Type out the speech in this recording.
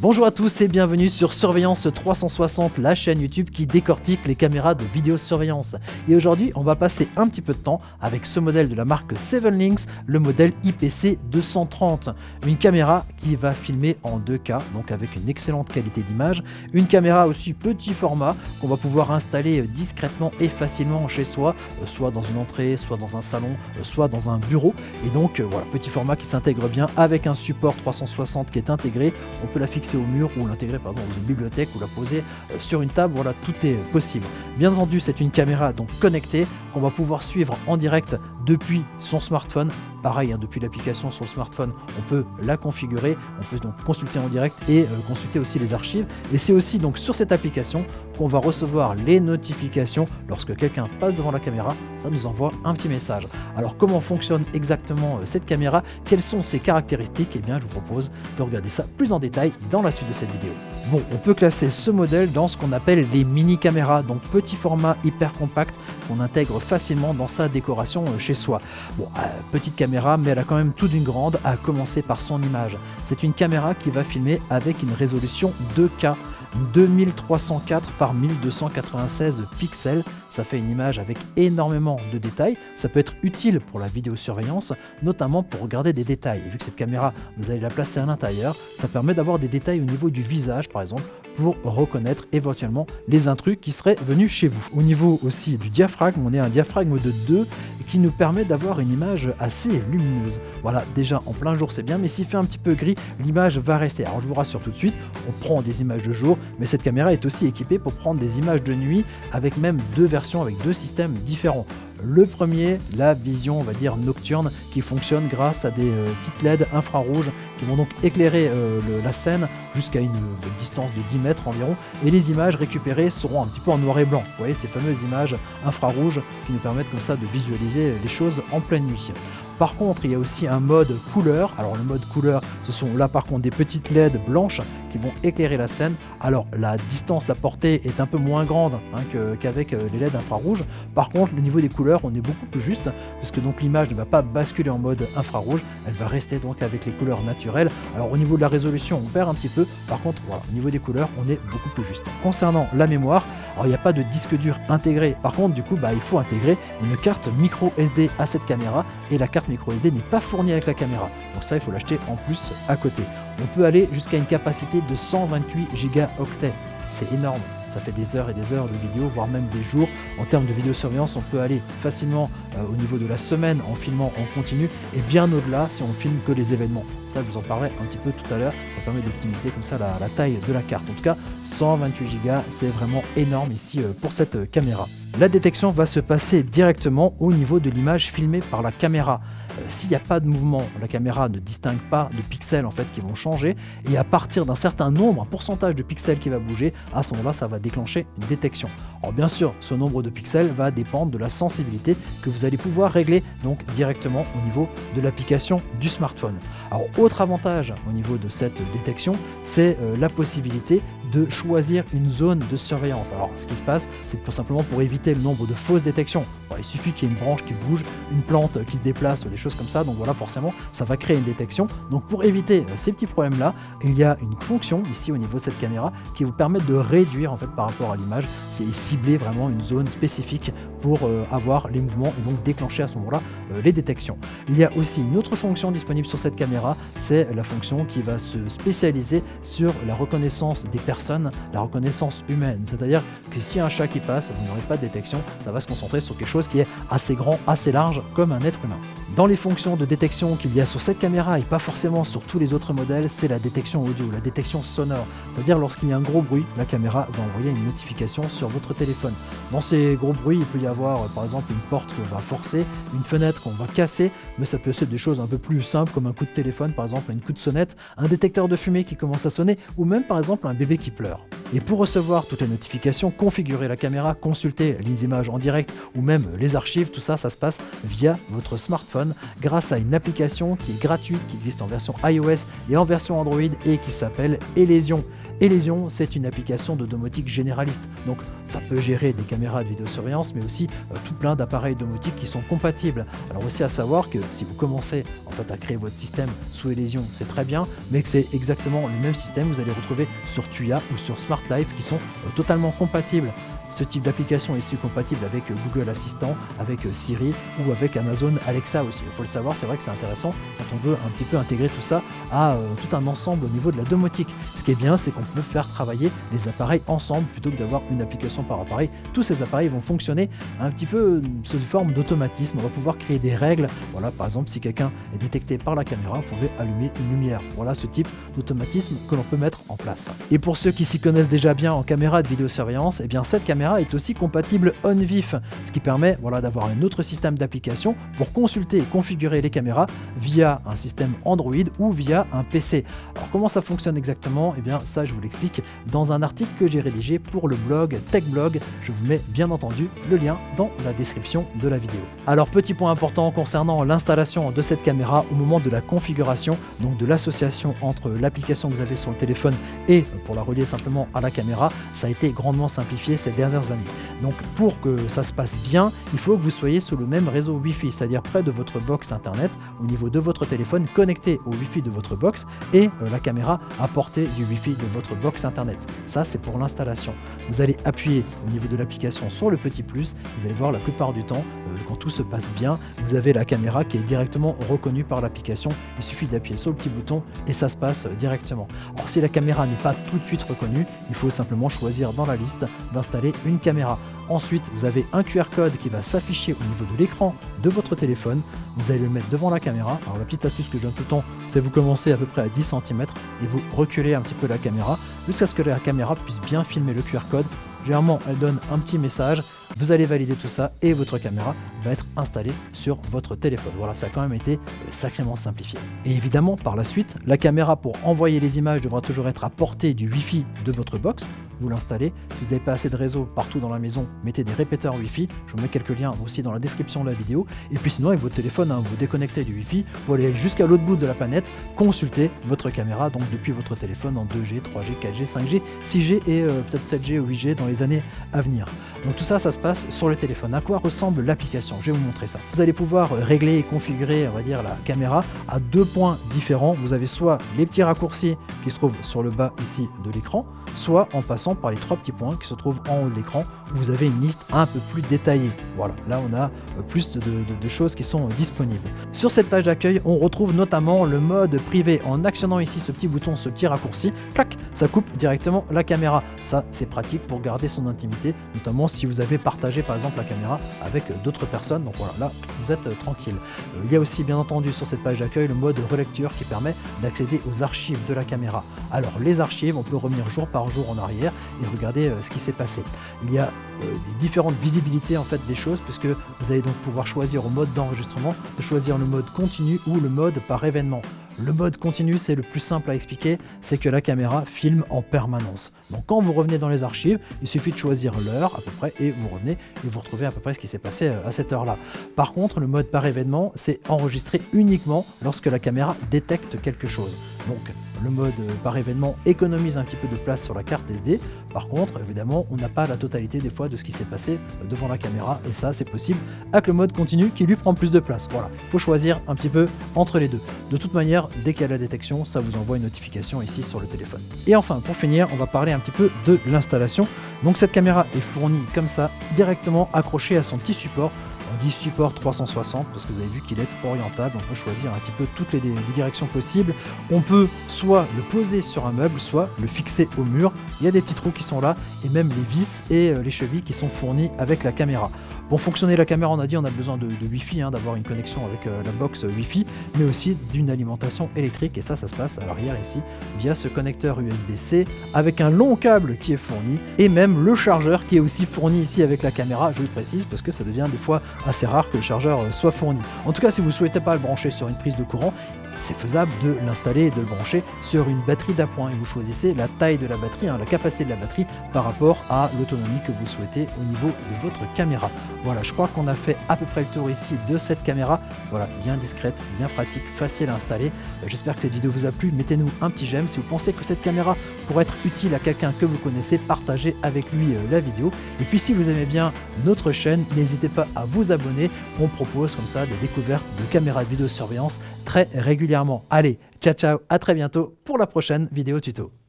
Bonjour à tous et bienvenue sur Surveillance 360, la chaîne YouTube qui décortique les caméras de vidéosurveillance. Et aujourd'hui, on va passer un petit peu de temps avec ce modèle de la marque 7Links, le modèle IPC 230. Une caméra qui va filmer en 2K, donc avec une excellente qualité d'image. Une caméra aussi petit format qu'on va pouvoir installer discrètement et facilement chez soi, soit dans une entrée, soit dans un salon, soit dans un bureau. Et donc voilà, petit format qui s'intègre bien avec un support 360 qui est intégré. On peut la fixer au mur ou l'intégrer dans une bibliothèque ou la poser sur une table, voilà, tout est possible. Bien entendu, c'est une caméra donc connectée qu'on va pouvoir suivre en direct depuis son smartphone. Pareil, depuis l'application sur le smartphone, on peut la configurer, on peut donc consulter en direct et consulter aussi les archives. Et c'est aussi donc sur cette application qu'on va recevoir les notifications lorsque quelqu'un passe devant la caméra, ça nous envoie un petit message. Alors comment fonctionne exactement cette caméra, quelles sont ses caractéristiques? Eh bien je vous propose de regarder ça plus en détail dans la suite de cette vidéo. Bon, on peut classer ce modèle dans ce qu'on appelle les mini-caméras, donc petit format hyper compact qu'on intègre facilement dans sa décoration chez soi. Bon, petite caméra, mais elle a quand même tout d'une grande, à commencer par son image. C'est une caméra qui va filmer avec une résolution 2K, 2304 par 1296 pixels. Ça fait une image avec énormément de détails. Ça peut être utile pour la vidéosurveillance, notamment pour regarder des détails. Et vu que cette caméra, vous allez la placer à l'intérieur, ça permet d'avoir des détails au niveau du visage, par exemple, pour reconnaître éventuellement les intrus qui seraient venus chez vous. Au niveau aussi du diaphragme, on est un diaphragme de 2 qui nous permet d'avoir une image assez lumineuse. Voilà, déjà en plein jour c'est bien, mais s'il fait un petit peu gris, l'image va rester. Alors je vous rassure tout de suite, on prend des images de jour, mais cette caméra est aussi équipée pour prendre des images de nuit avec même deux versions, avec deux systèmes différents. Le premier, la vision, on va dire nocturne, qui fonctionne grâce à des petites LED infrarouges qui vont donc éclairer la scène jusqu'à une distance de 10 mètres environ, et les images récupérées seront un petit peu en noir et blanc. Vous voyez ces fameuses images infrarouges qui nous permettent comme ça de visualiser les choses en pleine nuit. Par contre, il y a aussi un mode couleur. Alors le mode couleur, ce sont là par contre des petites LED blanches qui vont éclairer la scène. Alors la distance à portée est un peu moins grande qu'avec les LED infrarouges. Par contre, le niveau des couleurs, on est beaucoup plus juste, puisque donc l'image ne va pas basculer en mode infrarouge, elle va rester donc avec les couleurs naturelles. Alors au niveau de la résolution, on perd un petit peu. Par contre, voilà, au niveau des couleurs, on est beaucoup plus juste. Concernant la mémoire, alors il n'y a pas de disque dur intégré. Par contre, du coup, il faut intégrer une carte micro SD à cette caméra, et la carte micro SD n'est pas fournie avec la caméra. Donc ça, il faut l'acheter en plus à côté. On peut aller jusqu'à une capacité de 128 gigaoctets. C'est énorme. Ça fait des heures et des heures de vidéo, voire même des jours. En termes de vidéosurveillance, on peut aller facilement au niveau de la semaine en filmant en continu, et bien au-delà si on filme que les événements. Ça, je vous en parlerai un petit peu tout à l'heure. Ça permet d'optimiser comme ça la taille de la carte. En tout cas, 128 Go, c'est vraiment énorme ici pour cette caméra. La détection va se passer directement au niveau de l'image filmée par la caméra. S'il n'y a pas de mouvement, la caméra ne distingue pas de pixels en fait qui vont changer, et à partir d'un certain nombre, un pourcentage de pixels qui va bouger, à ce moment-là, ça va déclencher une détection. Alors bien sûr, ce nombre de pixels va dépendre de la sensibilité que vous allez pouvoir régler donc directement au niveau de l'application du smartphone. Alors autre avantage au niveau de cette détection, c'est la possibilité de choisir une zone de surveillance. Alors ce qui se passe, c'est simplement pour éviter le nombre de fausses détections. Alors, il suffit qu'il y ait une branche qui bouge, une plante qui se déplace, des choses comme ça, donc voilà, forcément ça va créer une détection. Donc pour éviter ces petits problèmes là, il y a une fonction ici au niveau de cette caméra qui vous permet de réduire en fait par rapport à l'image, c'est cibler vraiment une zone spécifique pour avoir les mouvements et donc déclencher à ce moment là les détections. Il y a aussi une autre fonction disponible sur cette caméra, c'est la fonction qui va se spécialiser sur la reconnaissance des personnes, la reconnaissance humaine, c'est-à-dire que si un chat qui passe, vous n'aurez pas de détection, ça va se concentrer sur quelque chose qui est assez grand, assez large comme un être humain. Dans les fonctions de détection qu'il y a sur cette caméra et pas forcément sur tous les autres modèles, c'est la détection audio, la détection sonore. C'est-à-dire lorsqu'il y a un gros bruit, la caméra va envoyer une notification sur votre téléphone. Dans ces gros bruits, il peut y avoir par exemple une porte qu'on va forcer, une fenêtre qu'on va casser, mais ça peut être des choses un peu plus simples comme un coup de téléphone, par exemple un coup de sonnette, un détecteur de fumée qui commence à sonner, ou même par exemple un bébé qui pleure. Et pour recevoir toutes les notifications, configurer la caméra, consulter les images en direct ou même les archives, tout ça, ça se passe via votre smartphone grâce à une application qui est gratuite, qui existe en version iOS et en version Android et qui s'appelle Elysion. Elysion, c'est une application de domotique généraliste, donc ça peut gérer des caméras de vidéosurveillance, mais aussi tout plein d'appareils domotiques qui sont compatibles. Alors aussi à savoir que si vous commencez en fait à créer votre système sous Elysion, c'est très bien, mais que c'est exactement le même système que vous allez retrouver sur Tuya ou sur Smart Life qui sont totalement compatibles. Ce type d'application est aussi compatible avec Google Assistant, avec Siri ou avec Amazon Alexa aussi. Il faut le savoir, c'est vrai que c'est intéressant quand on veut un petit peu intégrer tout ça à tout un ensemble au niveau de la domotique. Ce qui est bien, c'est qu'on peut faire travailler les appareils ensemble plutôt que d'avoir une application par appareil. Tous ces appareils vont fonctionner un petit peu sous forme d'automatisme. On va pouvoir créer des règles. Voilà, par exemple, si quelqu'un est détecté par la caméra, vous pouvez allumer une lumière. Voilà ce type d'automatisme que l'on peut mettre en place. Et pour ceux qui s'y connaissent déjà bien en caméra de vidéosurveillance, eh bien cette caméra est aussi compatible OnVIF, ce qui permet d'avoir un autre système d'application pour consulter et configurer les caméras via un système Android ou via un PC. Alors comment ça fonctionne exactement? Eh bien ça je vous l'explique dans un article que j'ai rédigé pour le blog TechBlog. Je vous mets bien entendu le lien dans la description de la vidéo. Alors petit point important concernant l'installation de cette caméra au moment de la configuration, donc de l'association entre l'application que vous avez sur le téléphone et pour la relier simplement à la caméra, ça a été grandement simplifié ces dernières années. Donc pour que ça se passe bien, il faut que vous soyez sur le même réseau Wi-Fi, c'est-à-dire près de votre box internet, au niveau de votre téléphone, connecté au Wi-Fi de votre box et la caméra à portée du Wi-Fi de votre box internet. Ça c'est pour l'installation. Vous allez appuyer au niveau de l'application sur le petit plus, vous allez voir la plupart du temps, quand tout se passe bien, vous avez la caméra qui est directement reconnue par l'application. Il suffit d'appuyer sur le petit bouton et ça se passe directement. Alors si la caméra n'est pas tout de suite reconnue, il faut simplement choisir dans la liste d'installer une caméra. Ensuite, vous avez un QR code qui va s'afficher au niveau de l'écran de votre téléphone. Vous allez le mettre devant la caméra. Alors la petite astuce que je donne tout le temps, c'est vous commencez à peu près à 10 cm et vous reculez un petit peu la caméra jusqu'à ce que la caméra puisse bien filmer le QR code. Généralement, elle donne un petit message. Vous allez valider tout ça et votre caméra va être installée sur votre téléphone. Voilà, ça a quand même été sacrément simplifié. Et évidemment, par la suite, la caméra pour envoyer les images devra toujours être à portée du Wi-Fi de votre box. Vous l'installez. Si vous n'avez pas assez de réseau partout dans la maison, mettez des répéteurs Wi-Fi. Je vous mets quelques liens aussi dans la description de la vidéo. Et puis sinon, avec votre téléphone, vous déconnectez du Wi-Fi, vous allez jusqu'à l'autre bout de la planète, consulter votre caméra donc depuis votre téléphone en 2G, 3G, 4G, 5G, 6G et peut-être 7G ou 8G dans les années à venir. Donc tout ça, ça se passe sur le téléphone. À quoi ressemble l'application? Je vais vous montrer ça. Vous allez pouvoir régler et configurer, on va dire, la caméra à deux points différents. Vous avez soit les petits raccourcis qui se trouvent sur le bas ici de l'écran, soit en passant par les trois petits points qui se trouvent en haut de l'écran où vous avez une liste un peu plus détaillée. Voilà, là on a plus de choses qui sont disponibles. Sur cette page d'accueil, on retrouve notamment le mode privé. En actionnant ici ce petit bouton, ce petit raccourci, clac, ça coupe directement la caméra. Ça, c'est pratique pour garder son intimité, notamment si vous avez partagé par exemple la caméra avec d'autres personnes. Donc voilà, là vous êtes tranquille. Il y a aussi bien entendu sur cette page d'accueil le mode relecture qui permet d'accéder aux archives de la caméra. Alors les archives, on peut revenir jour par jour en arrière et regarder ce qui s'est passé. Il y a des différentes visibilités en fait des choses, puisque vous allez donc pouvoir choisir au mode d'enregistrement de choisir le mode continu ou le mode par événement. Le mode continu, c'est le plus simple à expliquer, c'est que la caméra filme en permanence. Donc quand vous revenez dans les archives, il suffit de choisir l'heure à peu près et vous revenez et vous retrouvez à peu près ce qui s'est passé à cette heure-là. Par contre, le mode par événement, c'est enregistré uniquement lorsque la caméra détecte quelque chose. Donc le mode par événement économise un petit peu de place sur la carte SD. Par contre, évidemment, on n'a pas la totalité des fois de ce qui s'est passé devant la caméra et ça, c'est possible avec le mode continu qui lui prend plus de place. Voilà, il faut choisir un petit peu entre les deux. De toute manière, dès qu'il y a la détection, ça vous envoie une notification ici sur le téléphone. Et enfin, pour finir, on va parler un petit peu de l'installation. Donc cette caméra est fournie comme ça, directement accrochée à son petit support. On dit support 360 parce que vous avez vu qu'il est orientable, on peut choisir un petit peu toutes les directions possibles. On peut soit le poser sur un meuble, soit le fixer au mur. Il y a des petits trous qui sont là et même les vis et les chevilles qui sont fournies avec la caméra. Pour fonctionner la caméra, on a dit on a besoin de Wi-Fi, d'avoir une connexion avec la box Wi-Fi, mais aussi d'une alimentation électrique et ça se passe à l'arrière ici via ce connecteur USB-C avec un long câble qui est fourni et même le chargeur qui est aussi fourni ici avec la caméra, je le précise parce que ça devient des fois assez rare que le chargeur soit fourni. En tout cas, si vous ne souhaitez pas le brancher sur une prise de courant, c'est faisable de l'installer et de le brancher sur une batterie d'appoint et vous choisissez la taille de la batterie, la capacité de la batterie par rapport à l'autonomie que vous souhaitez au niveau de votre caméra. Voilà, je crois qu'on a fait à peu près le tour ici de cette caméra. Voilà, bien discrète, bien pratique, facile à installer. J'espère que cette vidéo vous a plu. Mettez-nous un petit j'aime. Si vous pensez que cette caméra pourrait être utile à quelqu'un que vous connaissez, partagez avec lui la vidéo. Et puis si vous aimez bien notre chaîne, n'hésitez pas à vous abonner. On propose comme ça des découvertes de caméras de vidéosurveillance très régulièrement. Allez, ciao ciao, à très bientôt pour la prochaine vidéo tuto.